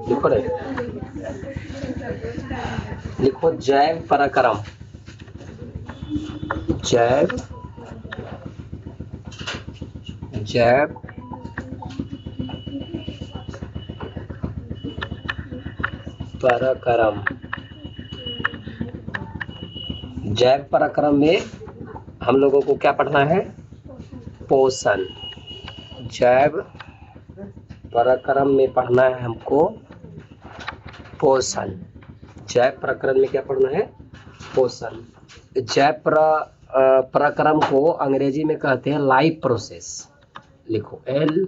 लिखो रे, लिखो जैव पराक्रम। जैव पराक्रम। जैव पराक्रम में हम लोगों को क्या पढ़ना है? पोषण। जैव पराक्रम में पढ़ना है हमको पोषण। जैव पराक्रम में क्या पढ़ना है? पोषण। जैव पराक्रम को अंग्रेजी में कहते हैं लाइफ प्रोसेस। लिखो LIFE,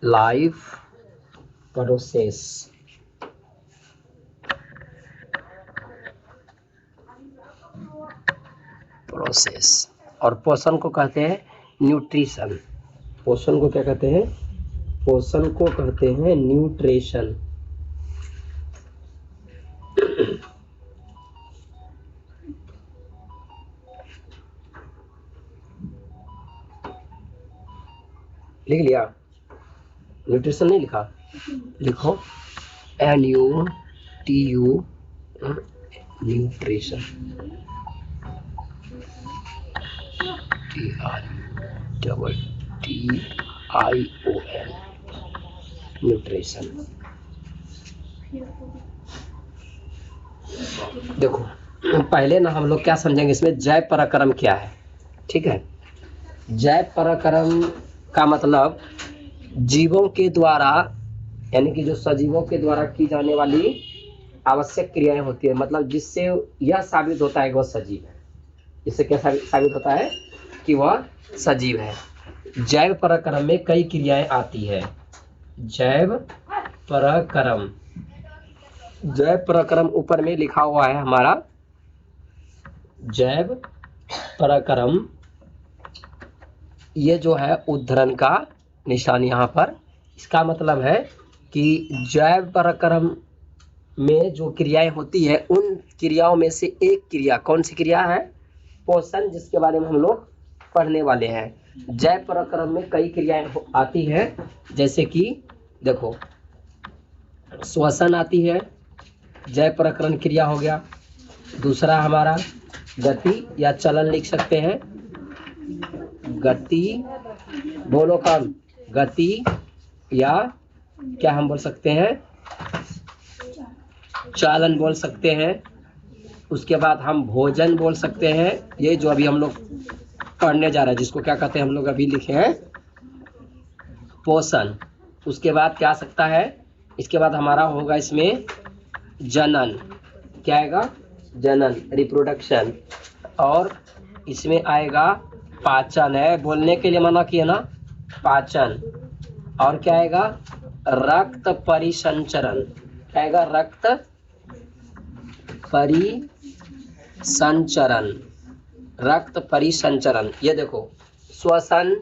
लाइफ प्रोसेस। और पोषण को कहते हैं न्यूट्रिशन। पोषण को क्या कहते हैं? पोषण को कहते हैं न्यूट्रिशन। लिख लिया? न्यूट्रिशन नहीं लिखा? लिखो NUTU, न्यूट्रिशन। TRUTION, nutrition. देखो पहले ना हम लोग क्या समझेंगे इसमें, जैव पराक्रम क्या है। ठीक है, जैव पराक्रम का मतलब जीवों के द्वारा, यानी कि जो सजीवों के द्वारा की जाने वाली आवश्यक क्रियाएं होती है, मतलब जिससे यह साबित होता है कि वह सजीव है। इससे क्या साबित होता है कि वह सजीव है। जैव पराक्रम में कई क्रियाएं आती है। जैव पराक्रम, जैव पराक्रम ऊपर में लिखा हुआ है हमारा। जैव पराक्रम, ये जो है उद्धरण का निशान यहाँ पर। इसका मतलब है कि जैव पराक्रम में जो क्रियाएं होती है, उन क्रियाओं में से एक क्रिया, कौन सी क्रिया है? पोषण, जिसके बारे में हम लोग पढ़ने वाले हैं। जैव पराक्रम में कई क्रियाएं आती है, जैसे कि देखो श्वसन आती है, जैव पराक्रम क्रिया हो गया। दूसरा हमारा गति या चलन लिख सकते हैं। गति, बोलो कम, गति या क्या हम बोल सकते हैं? चालन बोल सकते हैं। उसके बाद हम भोजन बोल सकते हैं, ये जो अभी हम लोग पढ़ने जा रहे हैं, जिसको क्या कहते हैं हम लोग अभी लिखे हैं पोषण। उसके बाद क्या आ सकता है? इसके बाद हमारा होगा इसमें जनन। क्या आएगा? जनन, रिप्रोडक्शन। और इसमें आएगा पाचन, है बोलने के लिए मना किया ना, पाचन। और क्या आएगा? रक्त परिसंचरण। क्या आएगा? रक्त परिसंचरण, रक्त परिसंचरण। ये देखो श्वसन,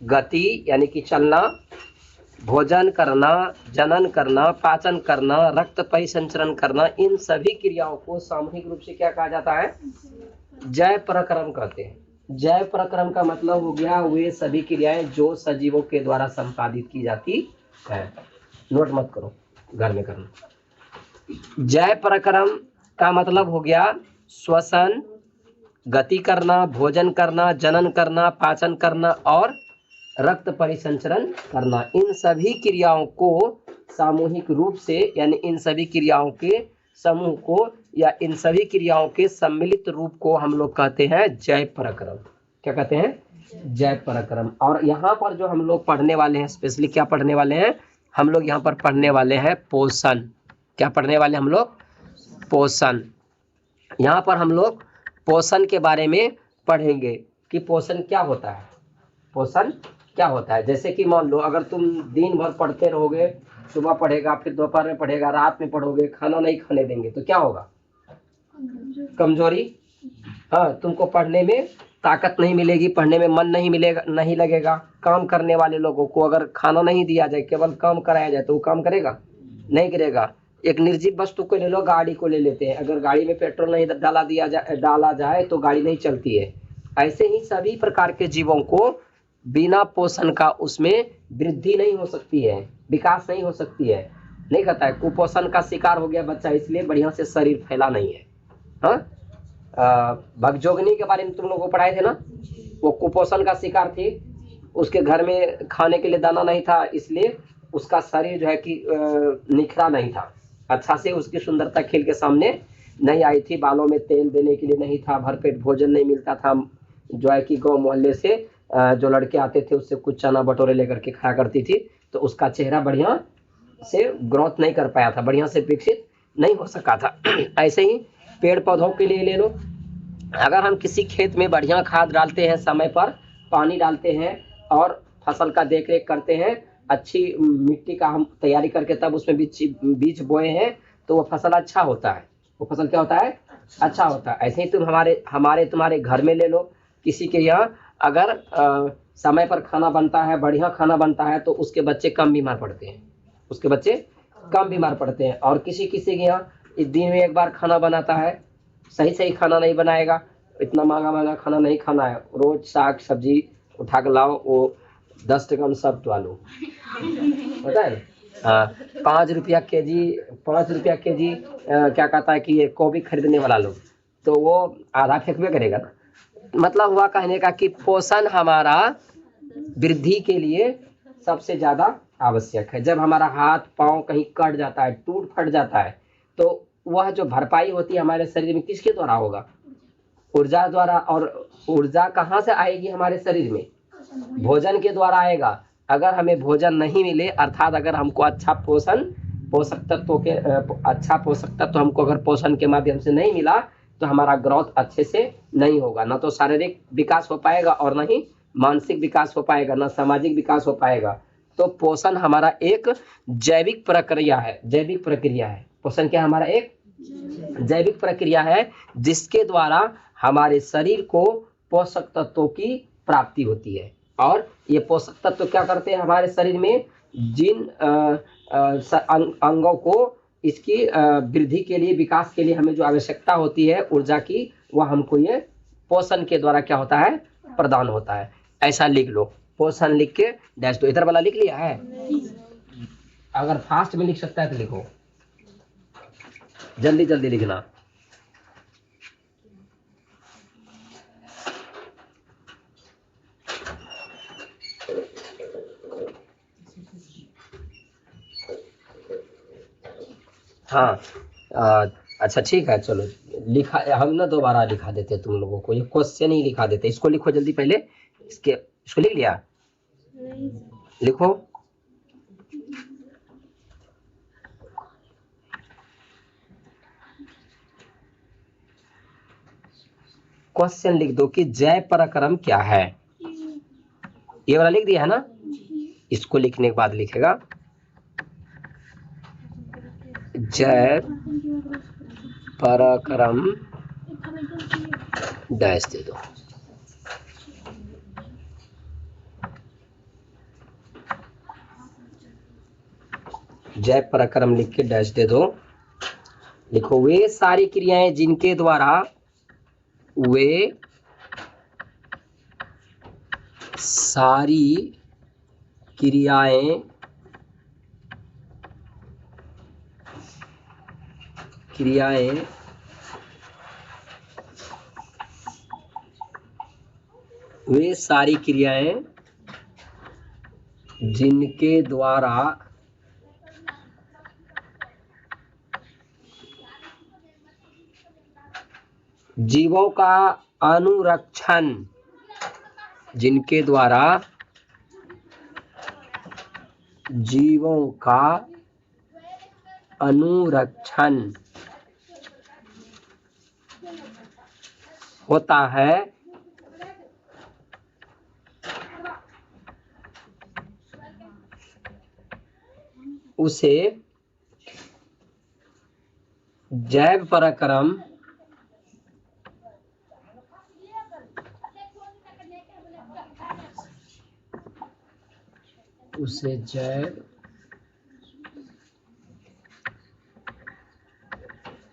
गति यानी कि चलना, भोजन करना, जनन करना, पाचन करना, रक्त परिसंचरण करना, इन सभी क्रियाओं को सामूहिक रूप से क्या कहा जाता है? जैव पराक्रम कहते हैं। जैव पराक्रम का मतलब हो गया वे सभी क्रियाएं जो सजीवों के द्वारा संपादित की जाती है। नोट मत करो, घर में करना। जैव पराक्रम का मतलब हो गया श्वसन, गति करना, भोजन करना, जनन करना, पाचन करना और रक्त परिसंचरण करना। इन सभी क्रियाओं को सामूहिक रूप से, यानी इन सभी क्रियाओं के समूह को या इन सभी क्रियाओं के सम्मिलित रूप को हम लोग कहते हैं जैव पराक्रम। क्या कहते हैं? जैव पराक्रम। और यहाँ पर जो हम लोग पढ़ने वाले हैं, स्पेशली क्या पढ़ने वाले हैं हम लोग? यहाँ पर पढ़ने वाले हैं पोषण। क्या पढ़ने वाले हम लोग? पोषण। यहाँ पर हम लोग पोषण के बारे में पढ़ेंगे कि पोषण क्या होता है। पोषण क्या होता है? जैसे कि मान लो अगर तुम दिन भर पढ़ते रहोगे, सुबह पढ़ेगा, फिर दोपहर में पढ़ेगा, रात में पढ़ोगे, खाना नहीं खाने देंगे तो क्या होगा? कमजोरी। हाँ, तुमको पढ़ने में ताकत नहीं मिलेगी, पढ़ने में मन नहीं मिलेगा, नहीं लगेगा। काम करने वाले लोगों को अगर खाना नहीं दिया जाए, केवल काम कराया जाए तो वो काम करेगा? नहीं करेगा। एक निर्जीव वस्तु को ले लो, गाड़ी को ले लेते हैं, अगर गाड़ी में पेट्रोल नहीं डाला जाए तो गाड़ी नहीं चलती है। ऐसे ही सभी प्रकार के जीवों को बिना पोषण का उसमें वृद्धि नहीं हो सकती है, विकास नहीं हो सकती है। नहीं कहता है कुपोषण का शिकार हो गया बच्चा इसलिए बढ़िया से शरीर फैला नहीं है। हाँ, भगजोगनी के बारे में तुम लोगों को पढ़ाए थे ना, वो कुपोषण का शिकार थी, उसके घर में खाने के लिए दाना नहीं था इसलिए उसका शरीर जो है कि निखरा नहीं था, अच्छा से उसकी सुंदरता खिल के सामने नहीं आई थी, बालों में तेल देने के लिए नहीं था, भरपेट भोजन नहीं मिलता था, जो है कि गांव मोहल्ले से जो लड़के आते थे उससे कुछ चना बटोरे लेकर के खाया करती थी, तो उसका चेहरा बढ़िया से ग्रोथ नहीं कर पाया था, बढ़िया से विकसित नहीं हो सका था। ऐसे ही पेड़ पौधों के लिए ले लो, अगर हम किसी खेत में बढ़िया खाद डालते हैं, समय पर पानी डालते हैं और फसल का देख रेख करते हैं, अच्छी मिट्टी का हम तैयारी करके तब उसमें बीज बोए हैं, तो वो फसल अच्छा होता है, वो फसल क्या होता है, अच्छा होता है। ऐसे ही तुम हमारे तुम्हारे घर में ले लो, किसी के यहाँ अगर समय पर खाना बनता है, बढ़िया खाना बनता है, तो उसके बच्चे कम बीमार पड़ते हैं, उसके बच्चे कम बीमार पड़ते हैं। और किसी किसी के यहाँ दिन में एक बार खाना बनाता है, सही सही खाना नहीं बनाएगा, इतना महंगा महंगा खाना नहीं खाना है, रोज साग सब्जी उठा के लाओ, वो 10 टका में सब डालो, पता है। हाँ, 5 रुपया केजी, 5 रुपया केजी क्या कहता है कि ये गोभी खरीदने वाला लोग, तो वो आधा फेंकबे करेगा ना। मतलब हुआ कहने का कि पोषण हमारा वृद्धि के लिए सबसे ज्यादा आवश्यक है। जब हमारा हाथ पांव कहीं कट जाता है, टूट फट जाता है, तो वह जो भरपाई होती है हमारे शरीर में किसके द्वारा होगा, ऊर्जा द्वारा। और ऊर्जा कहाँ से आएगी हमारे शरीर में, भोजन के द्वारा आएगा। अगर हमें भोजन नहीं मिले, अर्थात अगर हमको अच्छा पोषण पोषक तत्वों के अच्छा पोषक तत्व हमको अगर पोषण के माध्यम से नहीं मिला, तो हमारा ग्रोथ अच्छे से नहीं होगा, ना तो शारीरिक विकास हो पाएगा और ना ही मानसिक विकास हो पाएगा, ना सामाजिक विकास हो पाएगा। तो पोषण हमारा एक जैविक प्रक्रिया है, जैविक प्रक्रिया है। पोषण क्या हमारा एक जैविक प्रक्रिया है, जिसके द्वारा हमारे शरीर को पोषक तत्वों की प्राप्ति होती है। और ये पोषक तत्व क्या करते हैं हमारे शरीर में, जिन अंगों को इसकी वृद्धि के लिए, विकास के लिए हमें जो आवश्यकता होती है ऊर्जा की, वह हमको ये पोषण के द्वारा क्या होता है, प्रदान होता है। ऐसा लिख लो, पोषण लिख के डैश दो। इधर वाला लिख लिया है, अगर फास्ट में लिख सकता है तो लिखो, जल्दी जल्दी लिखना। हाँ, अच्छा ठीक है, चलो लिखा, हम ना दोबारा लिखा देते तुम लोगों को, ये क्वेश्चन ही लिखा देते। इसको लिखो जल्दी पहले, इसको लिख लिया, लिखो। क्वेश्चन लिख दो कि जय पराक्रम क्या है, ये वाला लिख दिया है ना। इसको लिखने के बाद लिखेगा जय पराक्रम डैश दे दो। जय पराक्रम लिख के डैश दे दो। लिखो वे सारी क्रियाएं जिनके द्वारा, वे सारी क्रियाएं वे सारी क्रियाएं जिनके द्वारा जीवों का अनुरक्षण, जिनके द्वारा जीवों का अनुरक्षण होता है, उसे जैव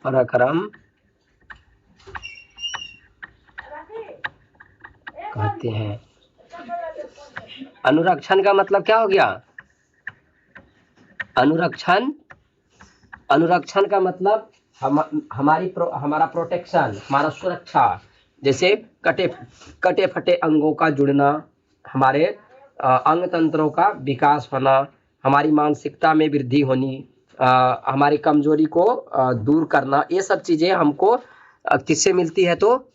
पराक्रम कहते हैं। अनुरक्षण का मतलब क्या हो गया? अनुरक्षण, अनुरक्षण का मतलब हमारा प्रोटेक्शन, हमारा सुरक्षा। जैसे कटे फटे अंगों का जुड़ना, हमारे अंग तंत्रों का विकास होना, हमारी मानसिकता में वृद्धि होनी, हमारी कमजोरी को दूर करना, ये सब चीजें हमको किससे मिलती है? तो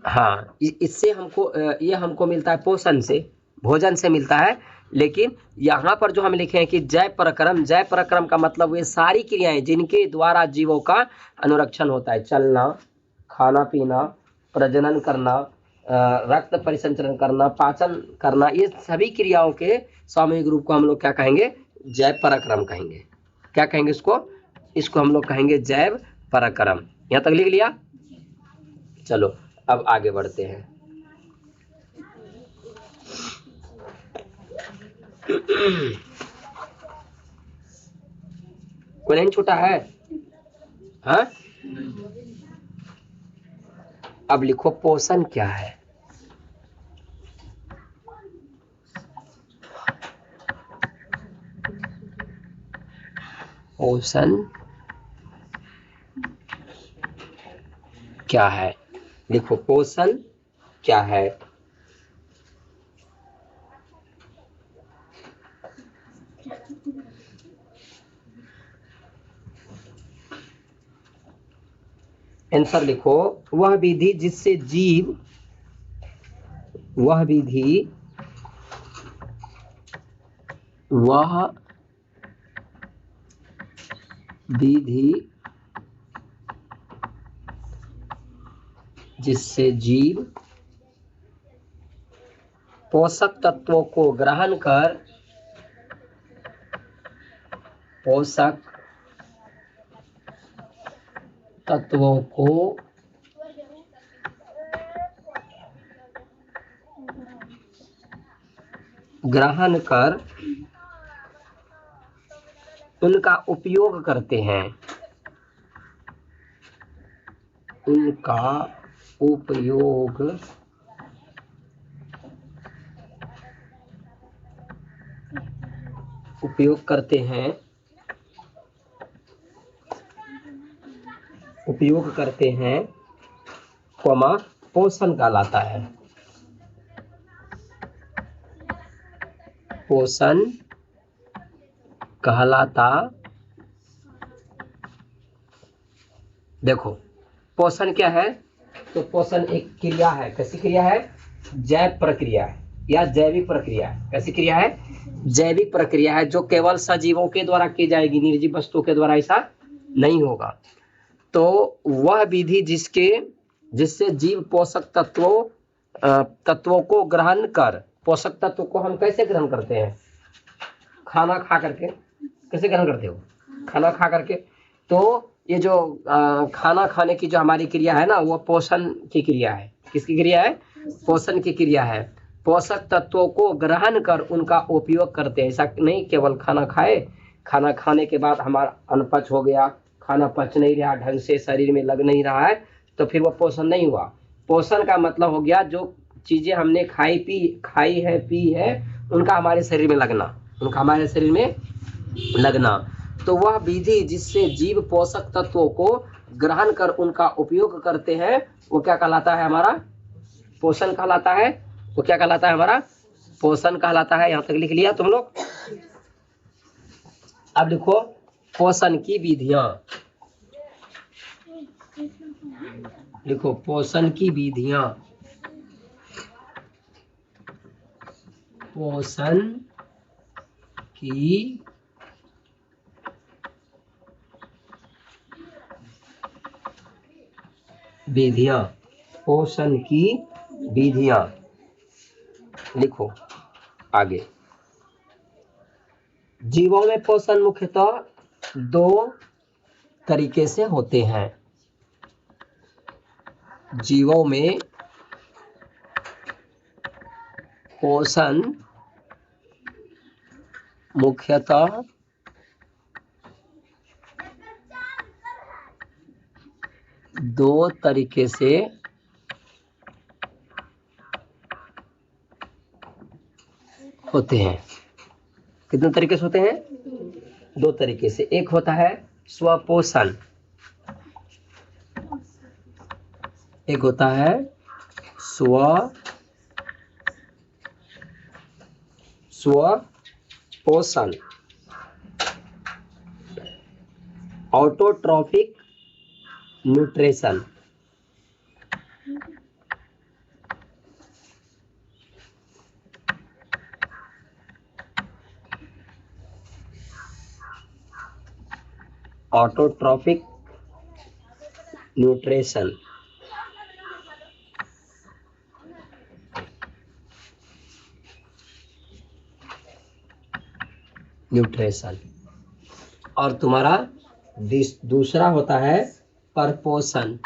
हाँ, इससे हमको ये हमको मिलता है पोषण से, भोजन से मिलता है। लेकिन यहाँ पर जो हम लिखे हैं कि जय पराक्रम, जय पराक्रम का मतलब वे सारी क्रियाएं जिनके द्वारा जीवों का अनुरक्षण होता है। चलना, खाना पीना, प्रजनन करना, रक्त परिसंचरण करना, पाचन करना, ये सभी क्रियाओं के सामूहिक रूप को हम लोग क्या कहेंगे? जय पराक्रम कहेंगे। क्या कहेंगे इसको? इसको हम लोग कहेंगे जैव पराक्रम। यहाँ तक लिख लिया? चलो अब आगे बढ़ते हैं। कोई नहीं छूटा है? हाँ, अब लिखो पोषण क्या है? पोषण क्या है? लिखो पोषण क्या है? आंसर लिखो, वह विधि जिससे जीव, वह विधि, वह विधि जिससे जीव पोषक तत्वों को ग्रहण कर, पोषक तत्वों को ग्रहण कर उनका उपयोग करते हैं, उनका उपयोग करते हैं, उपयोग करते हैं, कॉमा पोषण कहलाता है, पोषण कहलाता। देखो पोषण क्या है? तो पोषण एक क्रिया है। कैसी क्रिया है? जैव प्रक्रिया है या जैविक प्रक्रिया है। कैसी क्रिया है? जैविक प्रक्रिया है, जो केवल सजीवों के द्वारा की जाएगी, निर्जीव वस्तुओं के द्वारा ऐसा नहीं होगा। तो वह विधि जिससे जीव पोषक तत्वों को ग्रहण कर, पोषक तत्व को हम कैसे ग्रहण करते हैं? खाना खा करके। कैसे ग्रहण करते हो? खाना खा करके। तो ये जो खाना खाने की जो हमारी क्रिया है ना, वो पोषण की क्रिया है। किसकी क्रिया है? पोषण की क्रिया है। पोषक तत्वों को ग्रहण कर उनका उपयोग करते हैं। ऐसा नहीं केवल खाना खाए, खाना खाने के बाद हमारा अनपच हो गया, खाना पच नहीं रहा ढंग से, शरीर में लग नहीं रहा है, तो फिर वो पोषण नहीं हुआ। पोषण का मतलब हो गया जो चीजें हमने खाई है, पी है, उनका हमारे शरीर में लगना, उनका हमारे शरीर में लगना। तो वह विधि जिससे जीव पोषक तत्वों को ग्रहण कर उनका उपयोग करते हैं, वो क्या कहलाता है? हमारा पोषण कहलाता है। वो क्या कहलाता है? हमारा पोषण कहलाता है। यहां तक लिख लिया तुम लोग? अब लिखो पोषण की विधियां। लिखो पोषण की विधियां। पोषण की विधियां, पोषण की विधियां। लिखो आगे। जीवों में पोषण मुख्यतः दो तरीके से होते हैं। जीवों में पोषण मुख्यतः दो तरीके से होते हैं। कितने तरीके से होते हैं? दो तरीके से। एक होता है स्वपोषण, एक होता है स्वपोषण। Autotrophic nutrition. Autotrophic nutrition. Nutrition. और तुम्हारा दूसरा होता है परपोषण।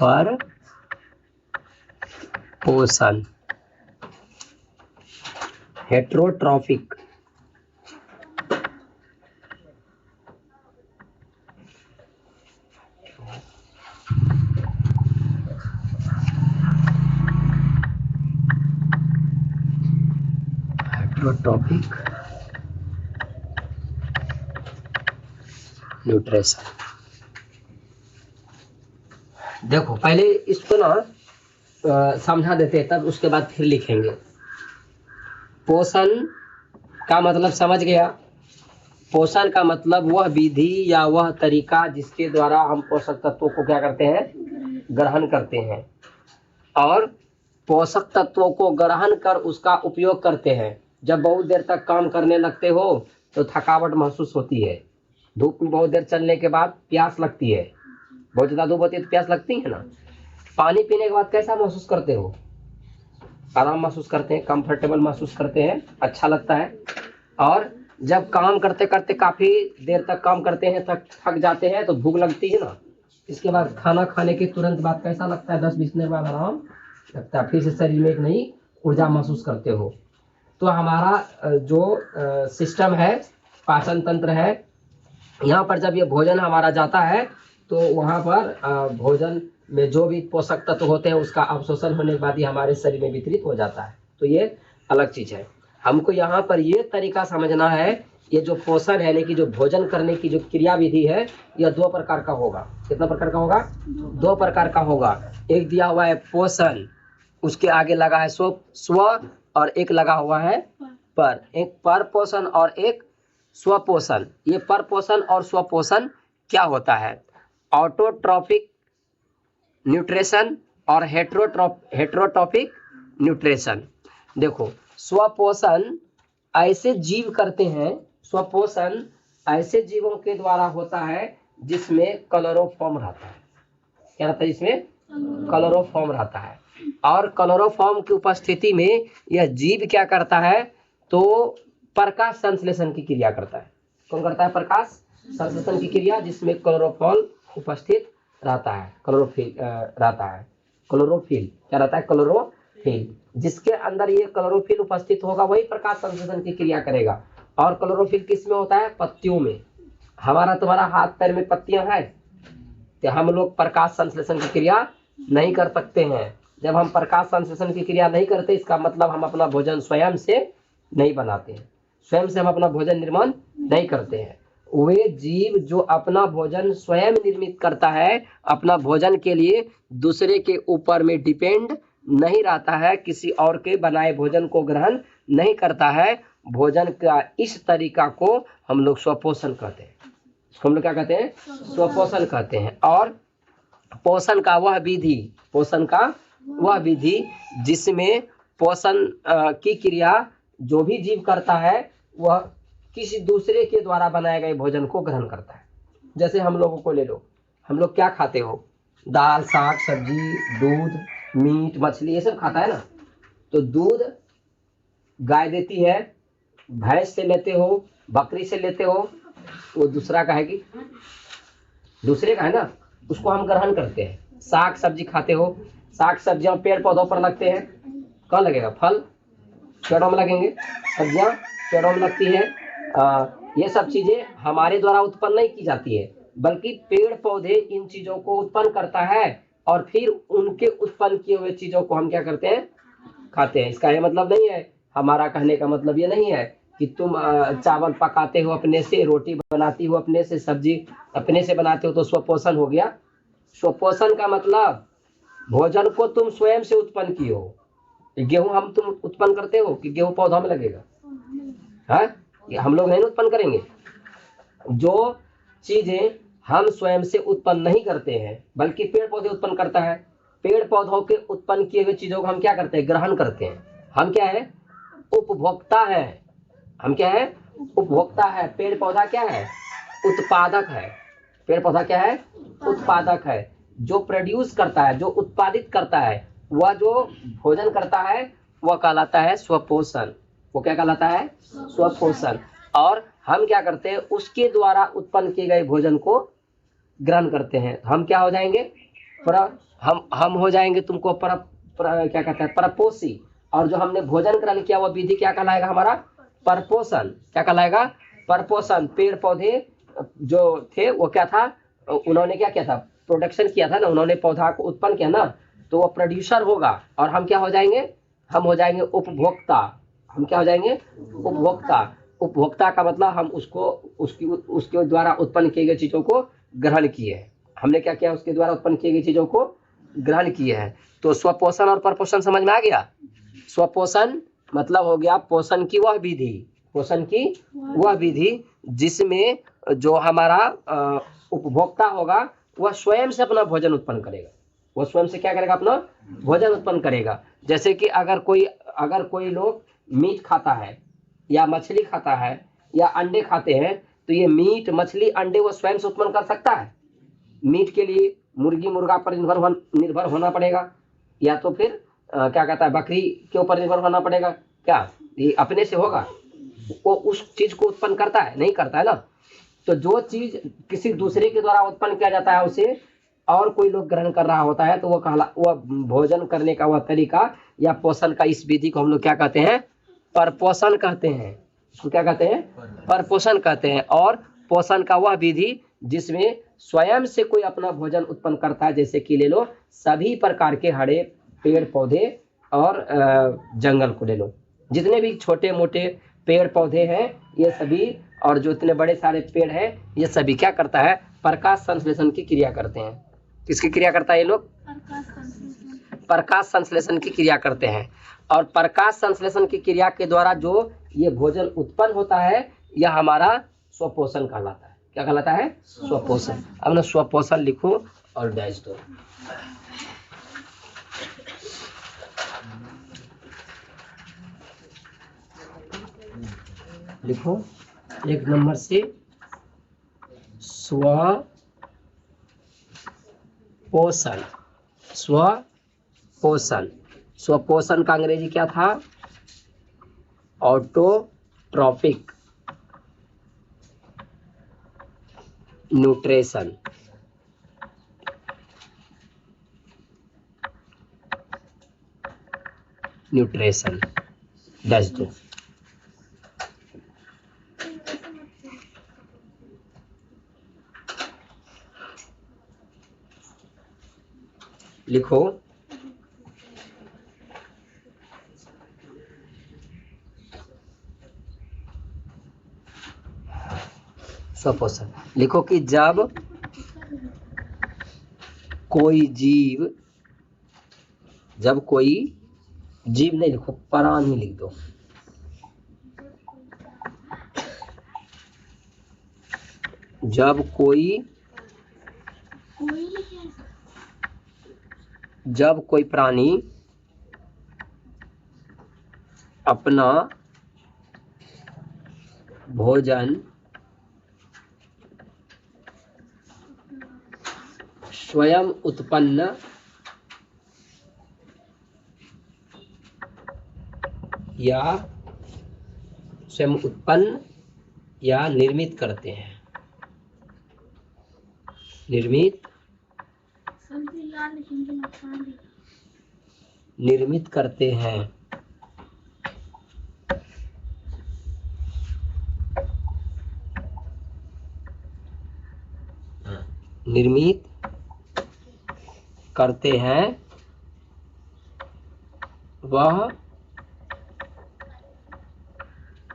परपोषण हेट्रोट्रॉफिक। Heterotrophic nutrition. देखो पहले इसको ना समझा देते हैं, तब उसके बाद फिर लिखेंगे। पोषण का मतलब समझ गया? पोषण का मतलब वह विधि या वह तरीका जिसके द्वारा हम पोषक तत्वों को क्या करते हैं? ग्रहण करते हैं। और पोषक तत्वों को ग्रहण कर उसका उपयोग करते हैं। जब बहुत देर तक काम करने लगते हो तो थकावट महसूस होती है। धूप में बहुत देर चलने के बाद प्यास लगती है। बहुत ज़्यादा धूप होती है तो प्यास लगती है ना। पानी पीने के बाद कैसा महसूस करते हो? आराम महसूस करते हैं, कंफर्टेबल महसूस करते हैं, अच्छा लगता है। और जब काम करते करते काफ़ी देर तक काम करते हैं, थक जाते हैं तो भूख लगती है ना। इसके बाद खाना खाने के तुरंत बाद कैसा लगता है? 10-20 मिनट बाद आराम लगता है, फिर से शरीर में एक नई ऊर्जा महसूस करते हो। तो हमारा जो सिस्टम है, पाचन तंत्र है, यहाँ पर जब ये भोजन हमारा जाता है तो वहाँ पर भोजन में जो भी पोषक तत्व होते हैं उसका अवशोषण होने के बाद ही हमारे शरीर में वितरित हो जाता है। तो ये अलग चीज़ है। हमको यहाँ पर ये तरीका समझना है, ये जो पोषण है, यानी कि जो भोजन करने की जो क्रिया विधि है, यह दो प्रकार का होगा। कितना प्रकार का होगा? दो प्रकार का होगा। एक दिया हुआ है पोषण, उसके आगे लगा है स्व, और एक लगा हुआ है पर। एक पर पोषण और एक स्वपोषण। ये परपोषण और स्वपोषण क्या होता है? ऑटोट्रॉफिक न्यूट्रिशन और हेट्रोट्रॉफिक न्यूट्रिशन। देखो स्वपोषण ऐसे जीव करते हैं, स्वपोषण ऐसे जीवों के द्वारा होता है जिसमें क्लोरोफॉर्म रहता है। क्या रहता है? इसमें क्लोरोफॉर्म रहता है। और क्लोरोफॉर्म की उपस्थिति में यह जीव क्या करता है? तो प्रकाश संश्लेषण की क्रिया करता है। कौन करता है? प्रकाश संश्लेषण की क्रिया, जिसमें क्लोरोफॉर्म उपस्थित रहता है। क्लोरोफिल रहता है। क्लोरोफिल क्या रहता है? क्लोरोफिल। जिसके अंदर ये क्लोरोफिल उपस्थित होगा वही प्रकाश संश्लेषण की क्रिया करेगा। और क्लोरोफिल किस में होता है? पत्तियों में। हमारा तुम्हारा हाथ पैर में पत्तियां हैं तो हम लोग प्रकाश संश्लेषण की क्रिया नहीं कर सकते हैं। जब हम प्रकाश संश्लेषण की क्रिया नहीं करते, इसका मतलब हम अपना भोजन स्वयं से नहीं बनाते हैं, स्वयं से हम अपना भोजन निर्माण नहीं करते हैं। वे जीव जो अपना भोजन स्वयं निर्मित करता है, अपना भोजन के लिए दूसरे के ऊपर में डिपेंड नहीं रहता है, किसी और के बनाए भोजन को ग्रहण नहीं करता है, भोजन का इस तरीका को हम लोग स्वपोषण कहते हैं। हम लोग क्या कहते हैं? स्वपोषण कहते हैं। और पोषण का वह विधि, पोषण का वह विधि जिसमें पोषण की क्रिया जो भी जीव करता है वह किसी दूसरे के द्वारा बनाए गए भोजन को ग्रहण करता है। जैसे हम लोगों को ले लो, हम लोग क्या खाते हो? दाल, साग, सब्जी, दूध, मीट, मछली, ये सब खाता है ना। तो दूध गाय देती है, भैंस से लेते हो, बकरी से लेते हो, वो दूसरा का है कि दूसरे का है ना, उसको हम ग्रहण करते हैं। साग सब्जी खाते हो, साग सब्जियां पेड़ पौधों पर लगते हैं, कहाँ लगेगा? फल पेड़ों में लगेंगे, सब्जियां पेड़ों में लगती है। ये सब चीजें हमारे द्वारा उत्पन्न नहीं की जाती है, बल्कि पेड़ पौधे इन चीजों को उत्पन्न करता है और फिर उनके उत्पन्न किए हुए चीजों को हम क्या करते हैं? खाते हैं। इसका ये मतलब नहीं है, हमारा कहने का मतलब ये नहीं है कि तुम चावल पकाते हो अपने से, रोटी बनाती हो अपने से, सब्जी अपने से बनाते हो तो स्वपोषण हो गया। स्वपोषण का मतलब भोजन को तुम स्वयं से उत्पन्न किए हो। गेहूं हम तुम उत्पन्न करते हो कि गेहूं पौधा में लगेगा? है, ये हम लोग नहीं उत्पन्न करेंगे। जो चीजें हम स्वयं से उत्पन्न नहीं करते हैं बल्कि पेड़ पौधे उत्पन्न करता है, पेड़ पौधों के उत्पन्न किए हुए चीजों को हम क्या करते हैं? ग्रहण करते हैं। हम क्या है? उपभोक्ता है। हम क्या है? उपभोक्ता है। पेड़ पौधा क्या है? उत्पादक है। पेड़ पौधा क्या है? उत्पादक है। जो प्रोड्यूस करता है, जो उत्पादित करता है, वह जो भोजन करता है वह कहलाता है स्वपोषण। वो क्या कहलाता है? स्वपोषण। और हम क्या करते हैं? उसके द्वारा उत्पन्न किए गए भोजन को ग्रहण करते हैं। हम क्या हो जाएंगे? हम हो जाएंगे तुमको क्या कहते हैं? परपोषी। और जो हमने भोजन ग्रहण किया वह विधि क्या कहलाएगा? हमारा परपोषण। क्या कहलाएगा? परपोषण। पेड़ पौधे जो थे वो क्या था? उन्होंने क्या किया था? प्रोडक्शन किया था ना, उन्होंने पौधा को उत्पन्न किया ना, तो वो प्रोड्यूसर होगा। और हम क्या हो जाएंगे? हम हो जाएंगे उपभोक्ता। हम क्या हो जाएंगे? उपभोक्ता। उपभोक्ता का मतलब हम उसके द्वारा उत्पन्न किए गए चीजों को ग्रहण किए हैं। हमने क्या किया? उसके द्वारा उत्पन्न किए गई चीजों को ग्रहण किए हैं। तो स्वपोषण और परपोषण समझ में आ गया? स्वपोषण मतलब हो गया पोषण की वह विधि, पोषण की वह विधि जिसमें जो हमारा उपभोक्ता होगा वह स्वयं से अपना भोजन उत्पन्न करेगा। वो स्वयं से क्या करेगा? अपना भोजन उत्पन्न करेगा। जैसे कि अगर कोई लोग मीट खाता है या मछली खाता है या अंडे खाते हैं, तो ये मीट मछली अंडे वो स्वयं से उत्पन्न कर सकता है? मीट के लिए मुर्गी मुर्गा पर निर्भर होना पड़ेगा, या तो फिर क्या कहता है बकरी के ऊपर निर्भर होना पड़ेगा। क्या ये अपने से होगा? वो उस चीज को उत्पन्न करता है? नहीं करता है ना। तो जो चीज किसी दूसरे के द्वारा उत्पन्न किया जाता है उसे और कोई लोग ग्रहण कर रहा होता है, तो वह भोजन करने का वह तरीका या पोषण का इस विधि को हम लोग क्या कहते हैं? परपोषण कहते हैं। इसको क्या कहते हैं? परपोषण कहते हैं। और पोषण का वह विधि जिसमें स्वयं से कोई अपना भोजन उत्पन्न करता है। जैसे कि ले लो सभी प्रकार के हरे पेड़ पौधे और जंगल को ले लो, जितने भी छोटे मोटे पेड़ पौधे हैं ये सभी, और जो इतने बड़े सारे पेड़ हैं ये सभी क्या करता है? प्रकाश संश्लेषण की क्रिया करते हैं। किसकी क्रिया करता है ये लोग? प्रकाश संश्लेषण की क्रिया करते हैं। और प्रकाश संश्लेषण की क्रिया के द्वारा जो ये भोजन उत्पन्न होता है यह हमारा स्वपोषण कहलाता है। क्या कहलाता है? स्वपोषण। अब ना स्वपोषण लिखो और डैश दो। लिखो 1 नंबर से स्वपोषण। स्वपोषण। स्वपोषण का अंग्रेजी क्या था? Autotrophic nutrition. न्यूट्रिशन डैश दो। लिखो स्वपोषण। लिखो कि जब कोई जीव नहीं लिखो, प्राण ही लिख दो। जब कोई प्राणी अपना भोजन स्वयं उत्पन्न या निर्मित करते हैं। निर्मित करते हैं। निर्मित करते हैं वह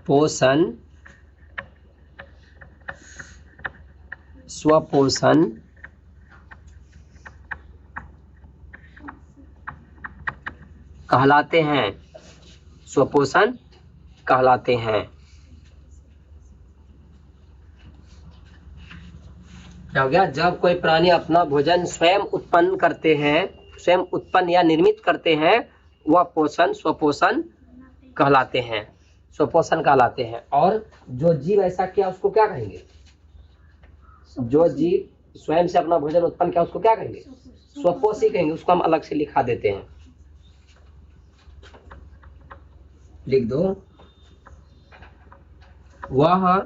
पोषण स्वपोषण कहलाते हैं। स्वपोषण कहलाते हैं। क्या हो गया? जब कोई प्राणी अपना भोजन स्वयं उत्पन्न करते हैं, स्वयं उत्पन्न या निर्मित करते हैं, वह पोषण स्वपोषण कहलाते हैं। स्वपोषण कहलाते हैं। और जो जीव ऐसा किया उसको क्या कहेंगे? जो जीव स्वयं से अपना भोजन उत्पन्न किया उसको क्या कहेंगे? स्वपोषी कहेंगे। उसको हम अलग से लिखा देते हैं, लिख दो। वह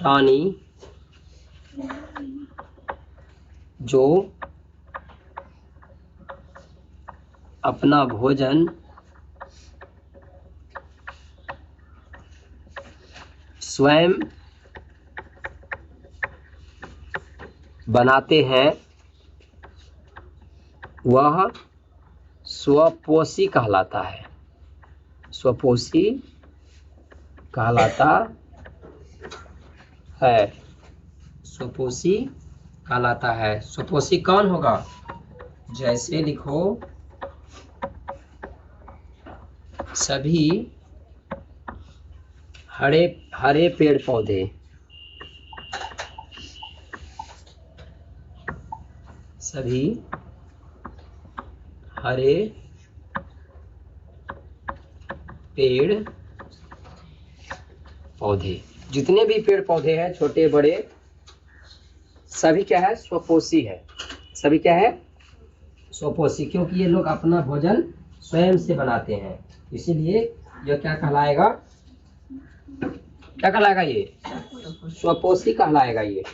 प्राणी जो अपना भोजन स्वयं बनाते हैं वह स्वपोषी कहलाता है। स्वपोषी कहलाता है। स्वपोषी कहलाता है। स्वपोषी कौन होगा? जैसे लिखो, सभी हरे हरे पेड़ पौधे, सभी हरे पेड़ पौधे, जितने भी पेड़ पौधे हैं छोटे बड़े, सभी क्या है? स्वपोषी है। सभी क्या है? स्वपोषी, क्योंकि ये लोग अपना भोजन स्वयं से बनाते हैं। इसीलिए यह क्या कहलाएगा? क्या कहलाएगा? ये स्वपोषी कहलाएगा। ये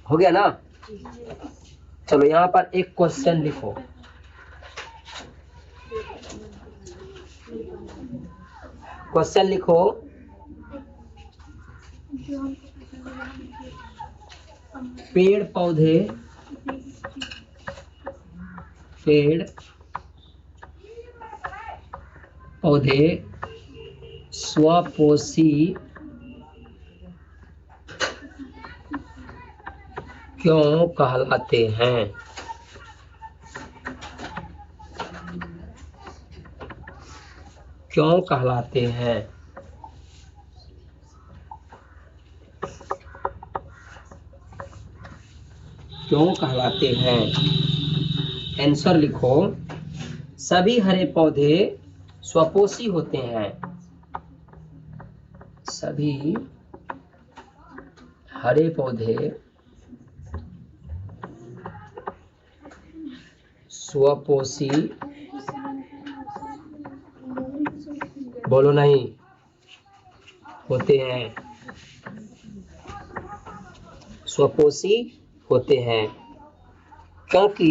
हो गया ना? चलो यहाँ पर एक क्वेश्चन लिखो। क्वेश्चन लिखो, पेड़ पौधे स्वपोषी क्यों कहलाते हैं? क्यों कहलाते हैं? क्यों कहलाते हैं? आंसर लिखो। सभी हरे पौधे स्वपोषी होते हैं। सभी हरे पौधे स्वपोषी, बोलो नहीं, होते हैं। स्वपोषी होते हैं क्योंकि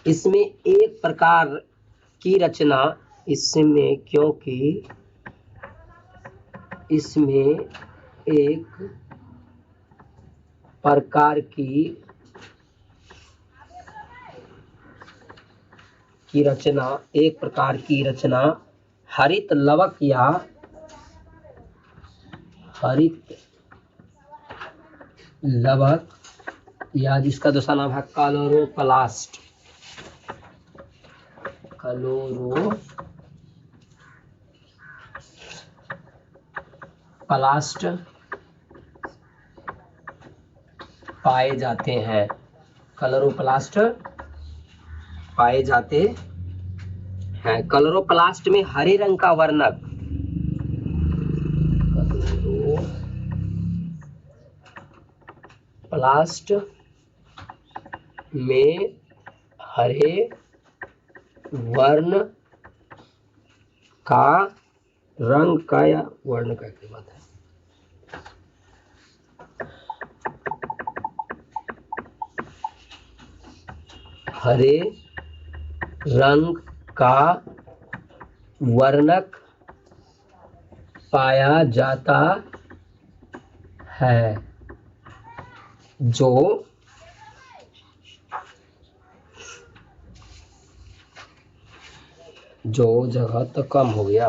इसमें एक प्रकार की रचना, क्योंकि इसमें एक प्रकार की रचना हरित लवक या जिसका दूसरा नाम है क्लोरोप्लास्ट पाए जाते हैं। क्लोरोप्लास्ट पाए जाते हैं। क्लोरोप्लास्ट में हरे रंग का वर्णक, क्लोरोप्लास्ट में हरे वर्ण का रंग का या वर्ण का क्या बात है? हरे रंग का वर्णक पाया जाता है जो जगह तो कम हो गया,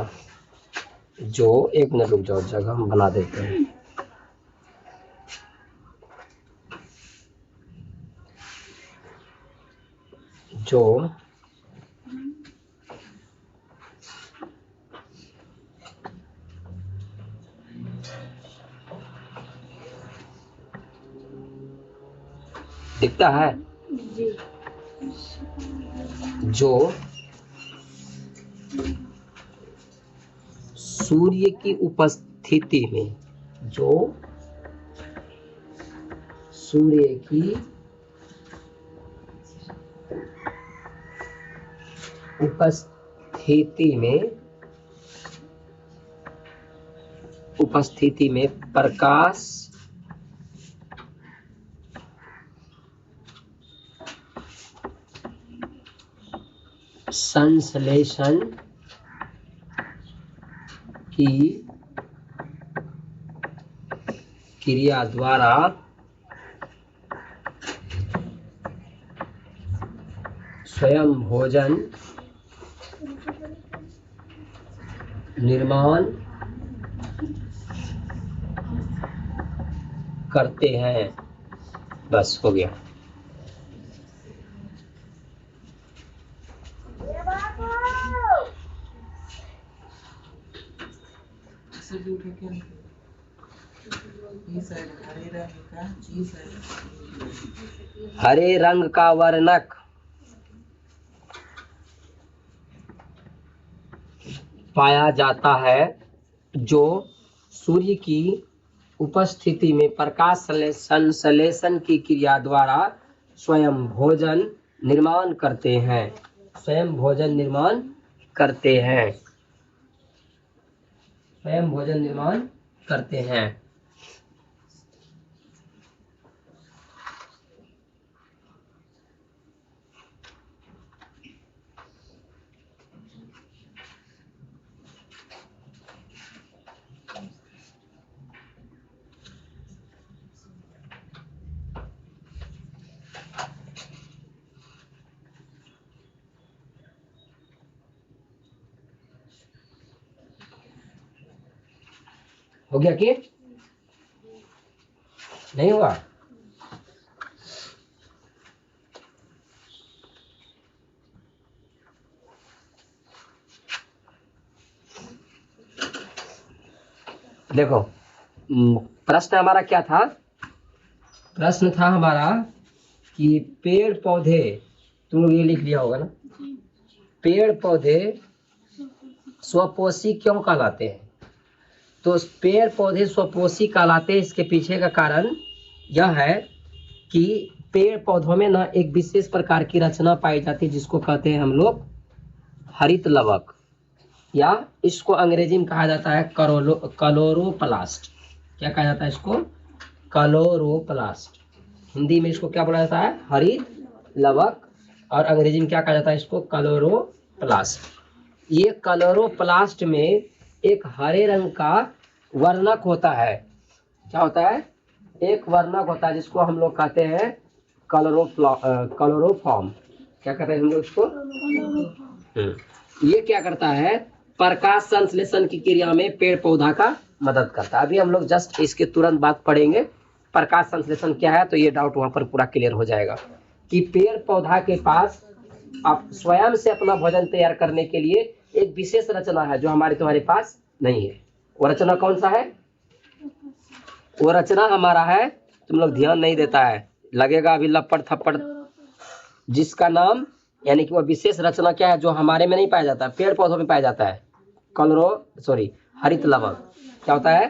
जो एक मिनट रुक जाओ, जगह हम बना देते हैं। जो दिखता है, जो सूर्य की उपस्थिति में, जो सूर्य की उपस्थिति में प्रकाश संश्लेषण की क्रिया द्वारा स्वयं भोजन निर्माण करते हैं। बस हो गया। हरे रंग का वर्णक पाया जाता है जो सूर्य की उपस्थिति में प्रकाश संश्लेषण की क्रिया द्वारा स्वयं भोजन निर्माण करते हैं। स्वयं भोजन निर्माण करते हैं। स्वयं भोजन निर्माण करते हैं। हो गया कि नहीं हुआ? देखो, प्रश्न हमारा क्या था? प्रश्न था हमारा कि पेड़ पौधे, तुम लोग ये लिख लिया होगा ना, पेड़ पौधे स्वपोषी क्यों कहलाते हैं? तो पेड़ पौधे स्वपोषी कहलाते हैं, इसके पीछे का कारण यह है कि पेड़ पौधों में ना एक विशेष प्रकार की रचना पाई जाती है जिसको कहते हैं हम लोग हरित लवक, या इसको अंग्रेजी में कहा जाता है क्लोरोप्लास्ट। क्या कहा जाता है इसको? क्लोरोप्लास्ट। हिंदी में इसको क्या बोला जाता है? हरित लवक। और अंग्रेजी में क्या कहा जाता है इसको? क्लोरोप्लास्ट। ये क्लोरोप्लास्ट में एक हरे रंग का वर्णक होता है। क्या होता है? एक वर्णक होता है जिसको हम लोग कहते हैं क्लोरोफॉर्म। क्या कहते हैं हम लोग इसको? ये क्या करता है? प्रकाश संश्लेषण की क्रिया में पेड़ पौधा का मदद करता है। अभी हम लोग जस्ट इसके तुरंत बाद पढ़ेंगे प्रकाश संश्लेषण क्या है, तो ये डाउट वहां पर पूरा क्लियर हो जाएगा कि पेड़ पौधा के पास आप स्वयं से अपना भोजन तैयार करने के लिए एक विशेष रचना है जो हमारे तुम्हारे पास नहीं है। वो रचना कौन सा है? वो रचना हमारा है, तुम लोग ध्यान नहीं देता है, लगेगा अभी लपड़ थप्पड़, जिसका नाम, यानी कि वो विशेष रचना क्या है जो हमारे में नहीं पाया जाता, पेड़ पौधों में पाया जाता है? हरित लवक। क्या होता है?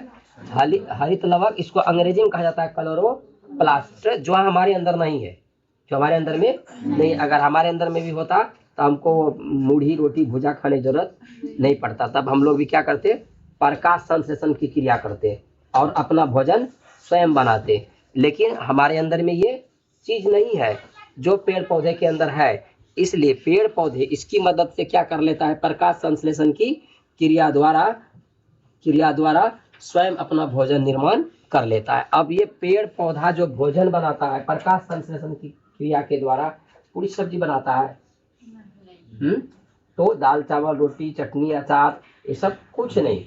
हरित लवक। इसको अंग्रेजी में कहा जाता है क्लोरोप्लास्ट, जो हमारे अंदर नहीं है, जो हमारे अंदर में नहीं। अगर हमारे अंदर में भी होता तो हमको मूढ़ी रोटी भुजा खाने की जरूरत नहीं पड़ता। तब हम लोग भी क्या करते, प्रकाश संश्लेषण की क्रिया करते और अपना भोजन स्वयं बनाते। लेकिन हमारे अंदर में ये चीज नहीं है जो पेड़ पौधे के अंदर है, इसलिए पेड़ पौधे इसकी मदद से क्या कर लेता है, प्रकाश संश्लेषण की क्रिया द्वारा स्वयं अपना भोजन निर्माण कर लेता है। अब ये पेड़ पौधा जो भोजन बनाता है प्रकाश संश्लेषण की क्रिया के द्वारा, पूरी सब्जी बनाता है, तो दाल चावल रोटी चटनी अचार ये सब कुछ नहीं,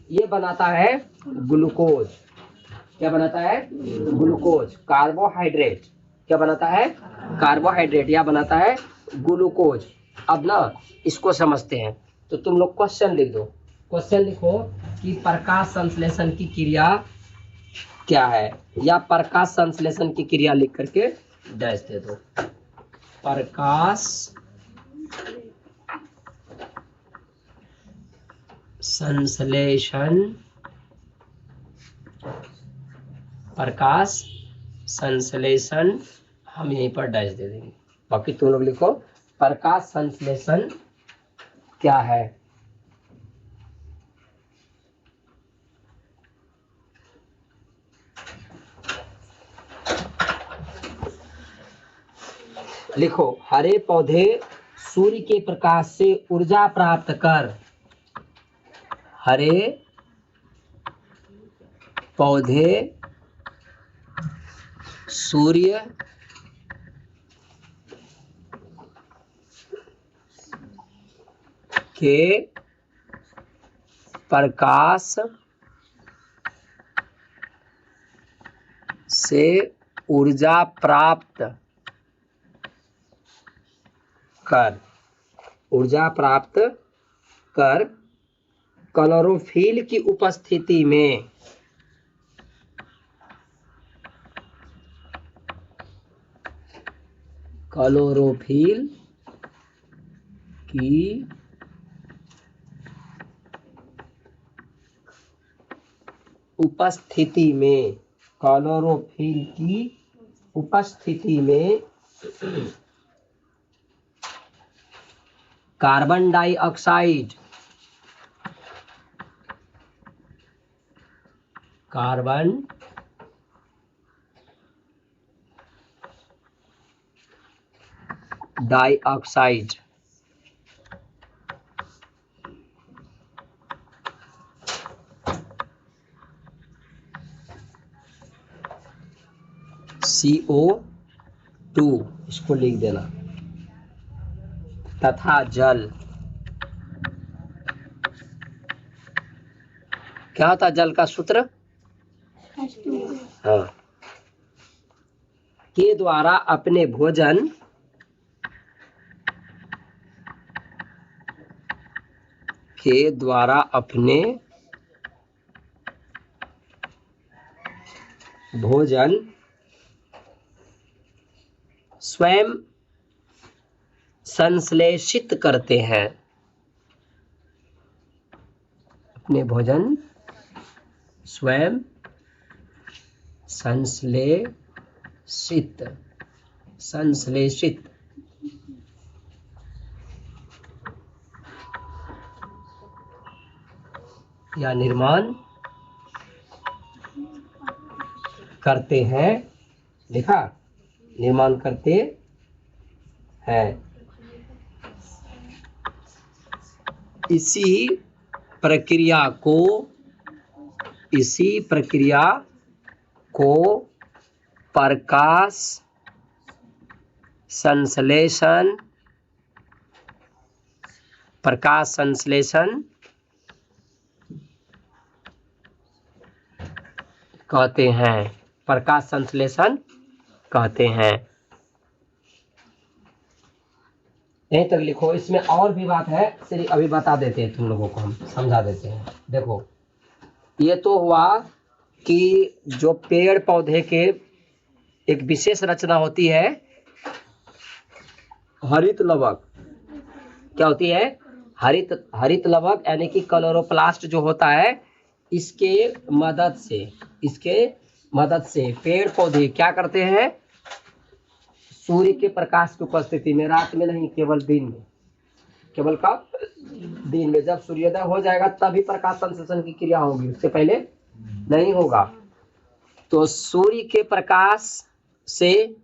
ये बनाता है ग्लूकोज। क्या बनाता है, ग्लूकोज, कार्बोहाइड्रेट। क्या बनाता है, कार्बोहाइड्रेट, या बनाता है ग्लूकोज। अब ना इसको समझते हैं, तो तुम लोग क्वेश्चन लिख दो, क्वेश्चन लिखो कि प्रकाश संश्लेषण की क्रिया क्या है, या प्रकाश संश्लेषण की क्रिया लिख करके डैश दे दो। प्रकाश संश्लेषण, प्रकाश संश्लेषण, हम यहीं पर डैश दे देंगे। बाकी तुम लोग लिखो प्रकाश संश्लेषण क्या है। लिखो, हरे पौधे सूर्य के प्रकाश से ऊर्जा प्राप्त कर, हरे पौधे सूर्य के प्रकाश से ऊर्जा प्राप्त कर, ऊर्जा प्राप्त कर क्लोरोफिल की उपस्थिति में, क्लोरोफिल की उपस्थिति में, क्लोरोफिल की उपस्थिति में carbon dioxide, carbon dioxide CO2, इसको लिख देना, तथा जल, क्या होता है जल का सूत्र, हाँ, के द्वारा अपने भोजन के द्वारा अपने भोजन स्वयं संश्लेषित करते हैं, अपने भोजन स्वयं संश्लेषित या निर्माण करते हैं, लिखा, निर्माण करते हैं। इसी प्रक्रिया को प्रकाश संश्लेषण कहते हैं, प्रकाश संश्लेषण कहते हैं। यहीं तक लिखो, इसमें और भी बात है, सिर्फ अभी बता देते हैं, तुम लोगों को हम समझा देते हैं। देखो, ये तो हुआ कि जो पेड़ पौधे के एक विशेष रचना होती है, हरित लवक। क्या होती है, हरित लवक, यानी कि क्लोरोप्लास्ट जो होता है, इसके मदद से पेड़ पौधे क्या करते हैं, सूर्य के प्रकाश की उपस्थिति में, रात में नहीं केवल दिन में, केवल कब? दिन में। जब सूर्योदय हो जाएगा तभी प्रकाश संश्लेषण की क्रिया होगी, उससे पहले नहीं होगा। तो सूर्य के प्रकाश से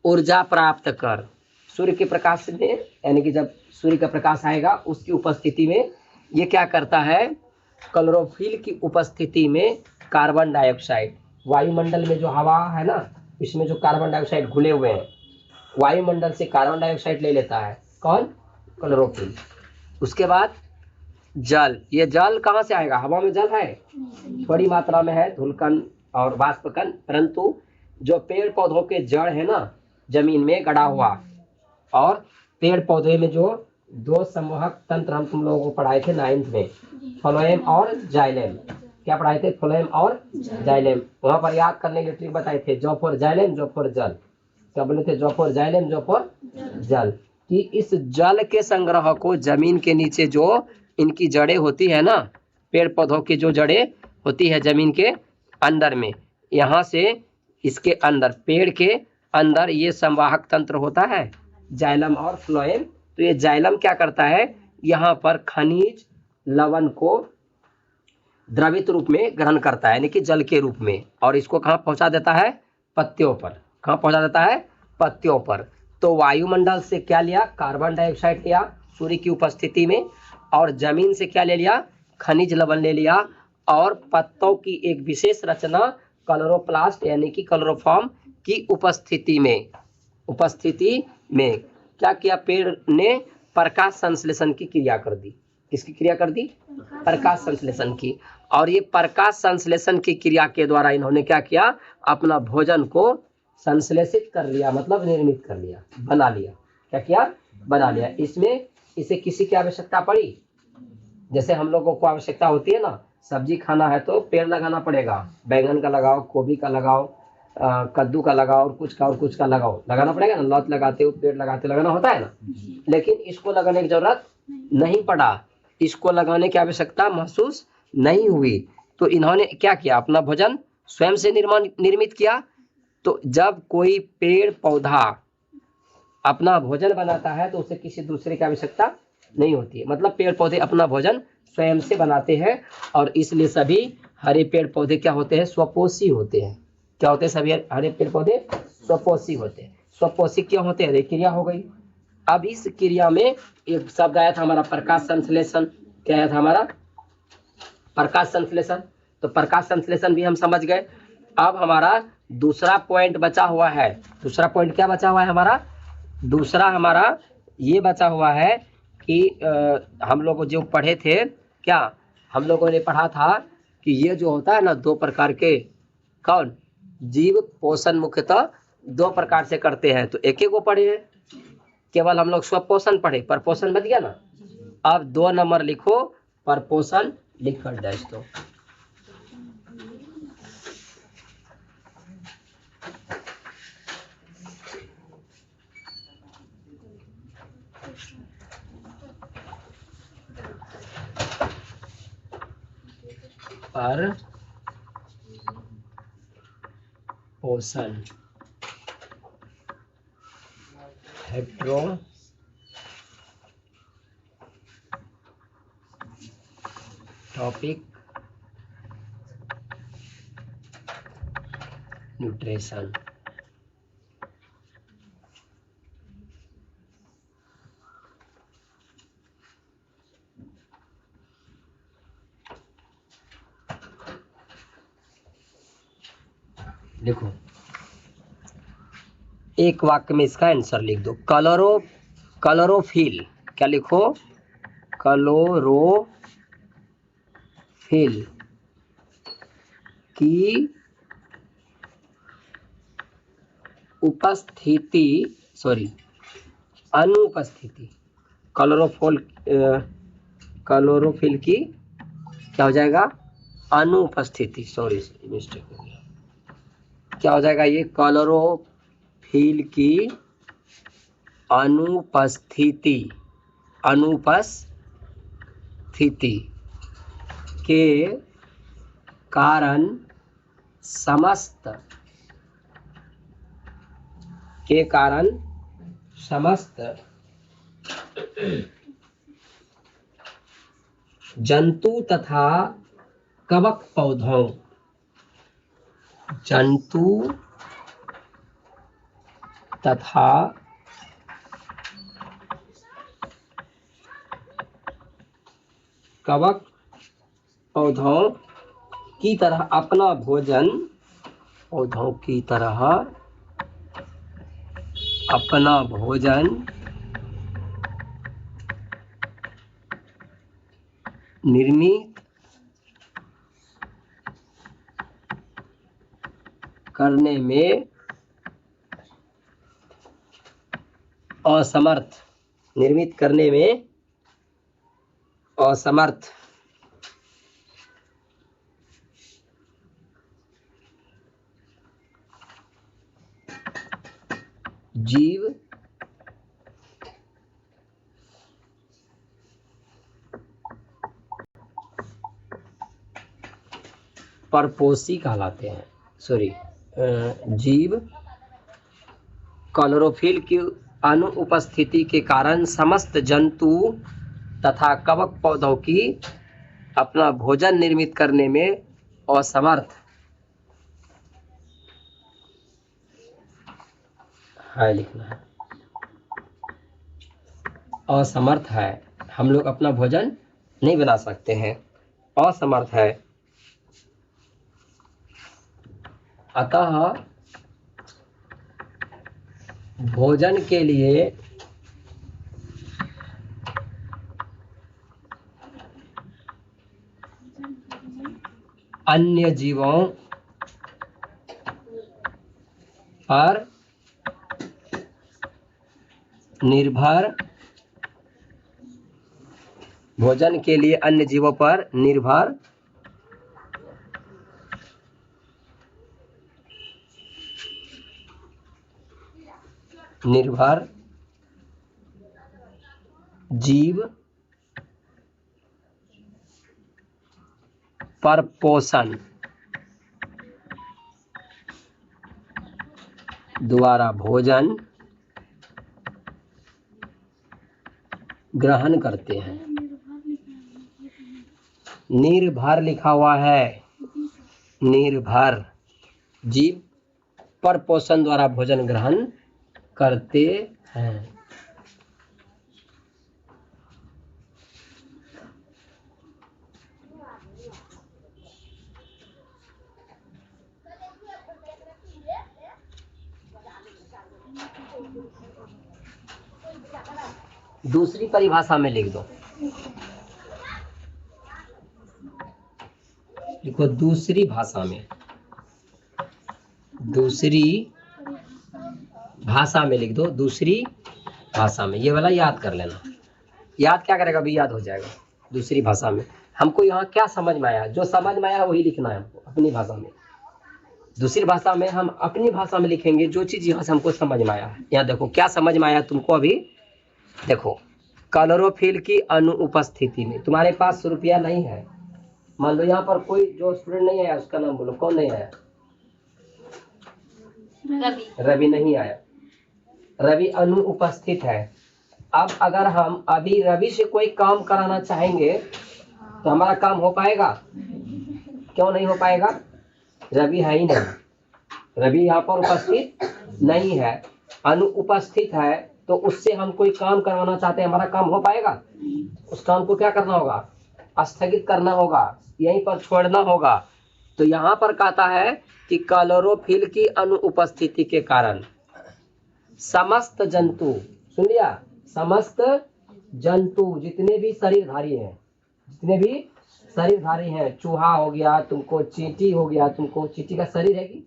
ऊर्जा प्राप्त कर, सूर्य के प्रकाश में, यानी कि जब सूर्य का प्रकाश आएगा उसकी उपस्थिति में ये क्या करता है, क्लोरोफिल की उपस्थिति में कार्बन डाइऑक्साइड, वायुमंडल में जो हवा है ना, इसमें जो कार्बन डाइऑक्साइड घुले हुए हैं, वायुमंडल से कार्बन डाइऑक्साइड ले लेता है कौन? क्लोरोफिल। उसके बाद जल, ये जल कहाँ से आएगा? हवा में जल है, बड़ी मात्रा में है, धूलकण और वाष्पकण, परंतु जो पेड़ पौधों के जड़ है ना, जमीन में गड़ा हुआ, और पेड़ पौधे में जो दो संवहक तंत्र हम तुम लोगों को पढ़ाए थे 9th में, फ्लोएम और जाइलेम। क्या पढ़ाए थे? फ्लोएम और जाइलेम। वहां पर याद करने के ट्रिक बताए थे, जो फॉर जाइलेम, जो फॉर जल। क्या बोले थे? जो फॉर जाइलेम, जो फॉर जल। कि इस जल के संग्रह को जमीन के नीचे जो इनकी जड़ें होती है ना, पेड़ पौधों की जो जड़ें होती है जमीन के अंदर में, यहाँ से इसके अंदर, पेड़ के अंदर ये संवाहक तंत्र होता है, जाइलम और फ्लोएम। तो ये जाइलम क्या करता है, यहाँ पर खनिज लवण को द्रवित रूप में ग्रहण करता है, यानी कि जल के रूप में, और इसको कहाँ पहुंचा देता है? पत्तियों पर। कहाँ पहुंचा देता है? पत्तियों पर। तो वायुमंडल से क्या लिया? कार्बन डाइऑक्साइड लिया सूर्य की उपस्थिति में, और जमीन से क्या ले लिया? खनिज लवण ले लिया, और पत्तों की एक विशेष रचना क्लोरोप्लास्ट यानी कि क्लोरोफॉर्म की उपस्थिति में क्या किया? पेड़ ने प्रकाश संश्लेषण की क्रिया कर दी। किसकी क्रिया कर दी? प्रकाश संश्लेषण की। और ये प्रकाश संश्लेषण की क्रिया के द्वारा इन्होंने क्या किया? अपना भोजन को संश्लेषित कर लिया, मतलब निर्मित कर लिया, बना लिया। क्या किया? बना लिया। इसमें इसे किसी की आवश्यकता पड़ी? जैसे हम लोगों को आवश्यकता होती है ना, सब्जी खाना है तो पेड़ लगाना पड़ेगा, बैंगन का लगाओ, गोभी का लगाओ, कद्दू का लगाओ, और कुछ का लगाओ, लगाना पड़ेगा ना। लौत लगाते हो, पेड़ लगाते, लगाना होता है ना। लेकिन इसको लगाने की जरूरत नहीं पड़ा, इसको लगाने की आवश्यकता महसूस नहीं हुई। तो इन्होंने क्या किया? अपना भोजन स्वयं से निर्मित किया। तो जब कोई पेड़ पौधा अपना भोजन बनाता है तो उसे किसी दूसरे की आवश्यकता नहीं होती है, मतलब पेड़ पौधे अपना भोजन स्वयं से बनाते हैं। और इसलिए सभी हरे पेड़ पौधे क्या होते हैं? स्वपोषी होते हैं। क्या होते हैं? सभी हरे पेड़ पौधे स्वपोषी होते हैं। स्वपोषी क्यों होते हैं? क्रिया हो गई। अब इस क्रिया में एक शब्द आया था हमारा, प्रकाश संश्लेषण। क्या आया था हमारा? प्रकाश संश्लेषण। तो प्रकाश संश्लेषण भी हम समझ गए। अब हमारा दूसरा पॉइंट बचा हुआ है। दूसरा पॉइंट क्या बचा हुआ है हमारा? दूसरा हमारा ये बचा हुआ है कि हम लोग जो पढ़े थे, क्या हम लोगों ने पढ़ा था कि ये जो होता है ना, दो प्रकार के, कौन? जीव पोषण मुख्यतः दो प्रकार से करते हैं। तो एक को पढ़े हैं, केवल हम लोग स्वपोषण पढ़े, पर पोषण बच गया ना। अब 2 नंबर लिखो, पर पोषण लिख कर डैश दो। पर पोषण हेट्रो टॉपिक न्यूट्रिशन। देखो, एक वाक्य में इसका आंसर लिख दो। क्लोरोफिल, क्या लिखो? क्लोरोफिल की उपस्थिति, अनुपस्थिति, क्लोरोफिल की क्या हो जाएगा? अनुपस्थिति। मिस्टेक हो गया। क्या हो जाएगा ये? क्लोरोफिल की अनुपस्थिति के कारण समस्त जंतु तथा कवक पौधों, जंतु तथा कवक पौधों की तरह अपना भोजन, पौधों की तरह अपना भोजन निर्मित करने में असमर्थ, निर्मित करने में असमर्थ, जीव परपोषी कहलाते हैं। सॉरी, जीव क्लोरोफिल की अनुपस्थिति के कारण समस्त जंतु तथा कवक पौधों की अपना भोजन निर्मित करने में असमर्थ है, लिखना है असमर्थ है। हम लोग अपना भोजन नहीं बना सकते हैं, असमर्थ है। अतः भोजन के लिए अन्य जीवों पर निर्भर, भोजन के लिए अन्य जीवों पर निर्भर जीव पर पोषण द्वारा भोजन ग्रहण करते हैं। निर्भर लिखा हुआ है, निर्भर, जीव पर पोषण द्वारा भोजन ग्रहण करते हैं। दूसरी परिभाषा में लिख दो, लिखो दूसरी भाषा में, दूसरी भाषा में लिख दो, दूसरी भाषा में। ये वाला याद कर लेना, याद क्या करेगा, अभी याद हो जाएगा। दूसरी भाषा में हमको यहाँ क्या समझ में आया, जो समझ में आया वही लिखना है हमको अपनी भाषा में। दूसरी भाषा में हम अपनी भाषा में लिखेंगे जो चीज यहाँ से हमको समझ में आया। यहाँ देखो क्या समझ में आया तुमको, अभी देखो क्लोरोफिल की अनुपस्थिति में तुम्हारे पास रुपया नहीं है। मान लो यहाँ पर कोई जो स्टूडेंट नहीं आया, उसका नाम बोलो, कौन नहीं आया? रवि नहीं आया, रवि अनुपस्थित है। अब अगर हम अभी रवि से कोई काम कराना चाहेंगे तो हमारा काम हो पाएगा? क्यों नहीं हो पाएगा? रवि है ही नहीं, रवि यहाँ पर उपस्थित नहीं है, अनुपस्थित है, तो उससे हम कोई काम करवाना चाहते हैं, हमारा काम हो पाएगा? उस काम को क्या करना होगा? स्थगित करना होगा, यहीं पर छोड़ना होगा। तो यहाँ पर कहता है कि क्लोरोफिल की अनुपस्थिति के कारण समस्त जंतु, सुन लिया, समस्त जंतु जितने भी शरीरधारी हैं, जितने भी शरीरधारी हैं, चूहा हो गया तुमको, चींटी हो गया तुमको, चींटी का शरीर है कि?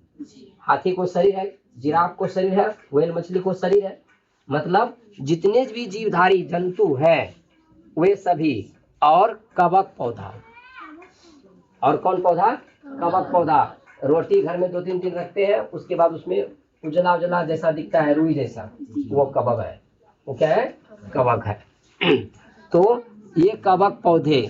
हाथी को शरीर है, जिराफ को शरीर है, व्हेल मछली को शरीर है। मतलब जितने भी जीवधारी जंतु हैं वे सभी, और कवक पौधा, और कौन पौधा? कवक पौधा। रोटी घर में 2-3 दिन रखते हैं, उसके बाद उसमें उजला उजला जैसा दिखता है, रुई जैसा, वो कवक है। वो क्या है? कवक है। तो ये कवक पौधे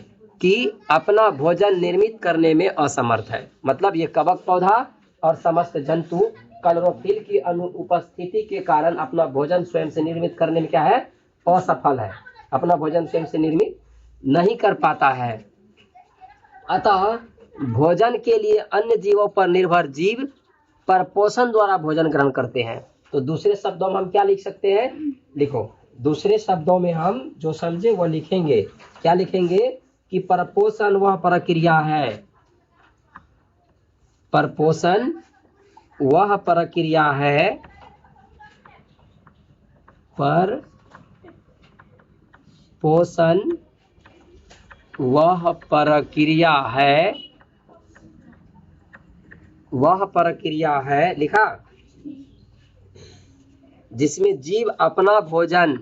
की अपना भोजन निर्मित करने में असमर्थ है। मतलब ये कवक पौधा और समस्त जंतु क्लोरोफिल की अनुपस्थिति के कारण अपना भोजन स्वयं से निर्मित करने में क्या है? असफल है, अपना भोजन स्वयं से निर्मित नहीं कर पाता है। अतः भोजन के लिए अन्य जीवों पर निर्भर जीव परपोषण द्वारा भोजन ग्रहण करते हैं। तो दूसरे शब्दों में हम क्या लिख सकते हैं? लिखो, दूसरे शब्दों में हम जो समझे वो लिखेंगे। क्या लिखेंगे? कि परपोषण वह प्रक्रिया है, परपोषण वह प्रक्रिया है, पर पोषण वह प्रक्रिया है, वह प्रक्रिया है, लिखा, जिसमें जीव अपना भोजन,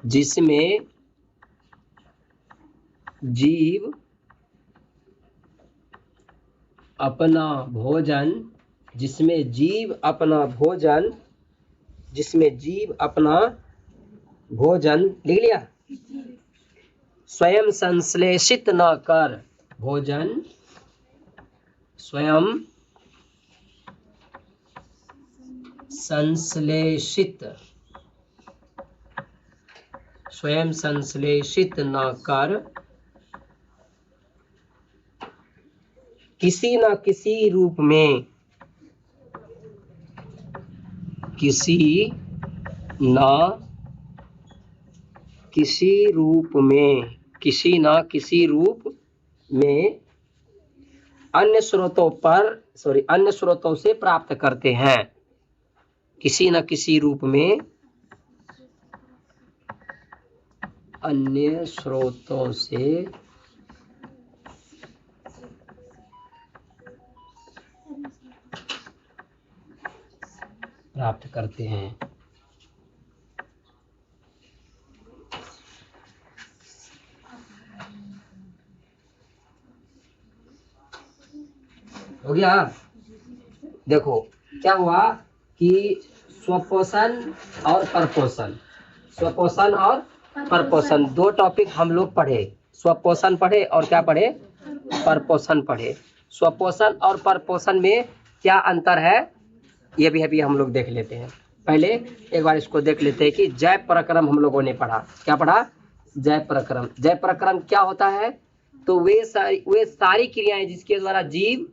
जिसमें जीव अपना भोजन, जिसमें जीव अपना भोजन, जिसमें जीव अपना भोजन, लिख लिया, स्वयं संश्लेषित न कर, भोजन स्वयं संश्लेषित, स्वयं संश्लेषित न कर किसी न किसी रूप में, किसी न किसी रूप में, किसी न किसी रूप में अन्य स्रोतों पर, अन्य स्रोतों से प्राप्त करते हैं, किसी न किसी रूप में अन्य स्रोतों से प्राप्त करते हैं। हो गया? देखो क्या हुआ कि स्वपोषण और परपोषण, स्वपोषण और परपोषण दो टॉपिक हम लोग पढ़े। स्वपोषण पढ़े और क्या पढ़े? परपोषण पढ़े। स्वपोषण और परपोषण में क्या अंतर है, ये भी अभी हम लोग देख लेते हैं। पहले एक बार इसको देख लेते हैं कि जय प्रक्रम हम लोगों ने पढ़ा। क्या पढ़ा? जय प्रक्रम। जय प्रक्रम क्या होता है? तो वे सारी क्रियाएं जिसके द्वारा जीव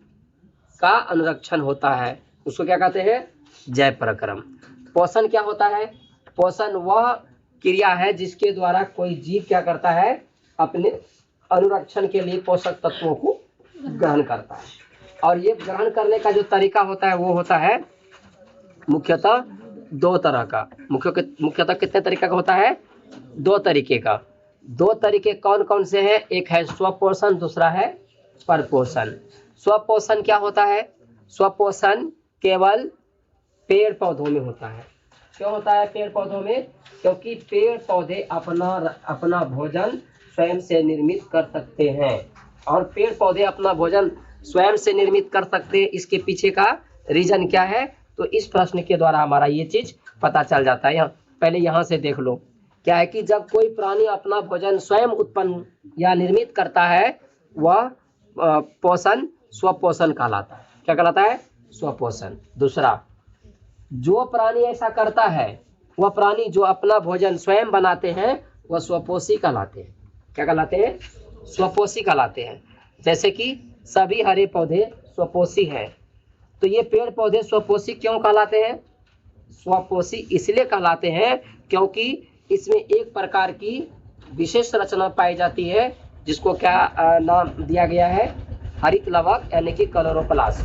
का अनुरक्षण होता है, उसको क्या कहते हैं? जय प्रक्रम। पोषण क्या होता है? पोषण वह क्रिया है जिसके द्वारा कोई जीव क्या करता है? अपने अनुरक्षण के लिए पोषक तत्वों को ग्रहण करता है। और ये ग्रहण करने का जो तरीका होता है वो होता है मुख्यतः दो तरह का। मुख्यतः कितने तरीके का होता है? दो तरीके का। दो तरीके कौन कौन से हैं? एक है स्वपोषण, दूसरा है परपोषण। स्वपोषण क्या होता है? स्वपोषण केवल पेड़ पौधों में होता है। क्यों होता है पेड़ पौधों में? क्योंकि पेड़ पौधे अपना भोजन स्वयं से निर्मित कर सकते हैं। और पेड़ पौधे अपना भोजन स्वयं से निर्मित कर सकते हैं, इसके पीछे का रीजन क्या है? तो इस प्रश्न के द्वारा हमारा ये चीज पता चल जाता है। पहले यहाँ से देख लो, क्या है कि जब कोई प्राणी अपना भोजन स्वयं उत्पन्न या निर्मित करता है, वह पोषण स्वपोषण कहलाता है। क्या कहलाता है? स्वपोषण। दूसरा, जो प्राणी ऐसा करता है, वह प्राणी जो अपना भोजन स्वयं बनाते हैं, वह स्वपोषी कहलाते हैं। क्या कहलाते हैं? स्वपोषी कहलाते हैं। जैसे कि सभी हरे पौधे स्वपोषी हैं। तो ये पेड़ पौधे स्वपोषी क्यों कहलाते हैं? स्वपोषी इसलिए कहलाते हैं क्योंकि इसमें एक प्रकार की विशेष रचना पाई जाती है, जिसको क्या नाम दिया गया है? हरित लवक, यानी कि क्लोरोप्लास्ट,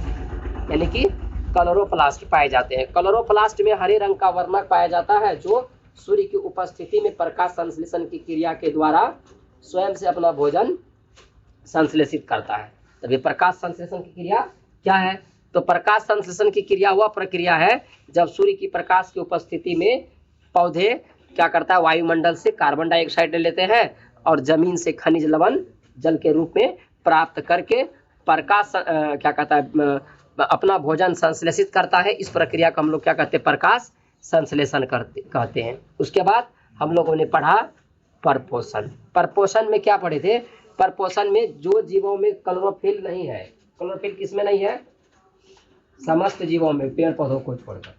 यानी कि क्लोरोप्लास्ट पाए जाते हैं। क्लोरोप्लास्ट में हरे रंग का वर्णक पाया जाता है, जो सूर्य की उपस्थिति में प्रकाश संश्लेषण की क्रिया के द्वारा स्वयं से अपना भोजन संश्लेषित करता है। तभी प्रकाश संश्लेषण की क्रिया क्या है? तो प्रकाश संश्लेषण की क्रिया वह प्रक्रिया है जब सूर्य की प्रकाश की उपस्थिति में पौधे क्या करता है? वायुमंडल से कार्बन डाइऑक्साइड ले लेते हैं और जमीन से खनिज लवण जल के रूप में प्राप्त करके प्रकाश क्या कहता है? अपना भोजन संश्लेषित करता है। इस प्रक्रिया को हम लोग क्या कहते हैं? प्रकाश संश्लेषण कहते हैं। उसके बाद हम लोगों ने पढ़ा परपोषण। परपोषण में क्या पढ़े थे? परपोषण में जो जीवों में क्लोरोफिल नहीं है, क्लोरोफिल किसमें नहीं है? समस्त जीवों में, पेड़ पौधों को छोड़कर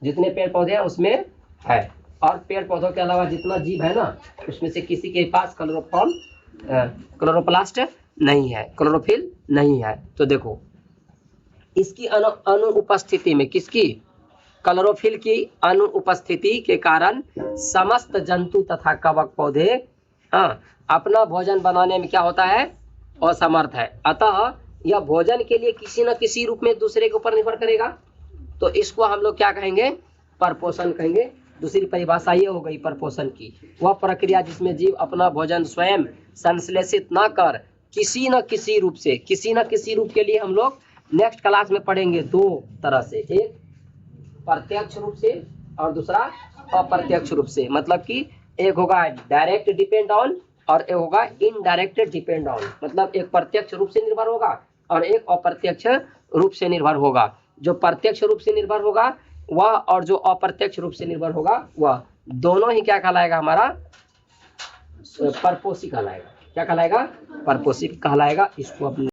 जितने पेड़ पौधे हैं उसमें है। और पेड़ पौधों के अलावा जितना जीव है ना, उसमें से किसी के पास क्लोरोफॉर्म क्लोरोप्लास्ट नहीं है, क्लोरोफिल नहीं है। तो देखो इसकी अनुपस्थिति में, किसकी, क्लोरोफिल की अनुपस्थिति के कारण समस्त जंतु तथा कवक पौधे अपना भोजन बनाने में क्या होता है, असमर्थ है। अतः यह भोजन के लिए किसी न किसी रूप में दूसरे के ऊपर निर्भर करेगा। तो इसको हम लोग क्या कहेंगे, परपोषण कहेंगे। दूसरी परिभाषा ये हो गई परपोषण की, वह प्रक्रिया जिसमें जीव अपना भोजन स्वयं संश्लेषित ना कर किसी न किसी रूप से, किसी न किसी रूप के लिए हम लोग नेक्स्ट क्लास में पढ़ेंगे दो तरह से, एक प्रत्यक्ष रूप से और दूसरा अप्रत्यक्ष रूप से। मतलब कि एक होगा डायरेक्ट डिपेंड ऑन और एक होगा इनडायरेक्ट डिपेंड ऑन। मतलब एक प्रत्यक्ष रूप से निर्भर होगा और एक अप्रत्यक्ष रूप से निर्भर होगा। जो प्रत्यक्ष रूप से निर्भर होगा वह और जो अप्रत्यक्ष रूप से निर्भर होगा वह दोनों ही क्या कहलाएगा, हमारा परपोषी कहलाएगा। क्या कहलाएगा, परपोषी कहलाएगा। इसको अपने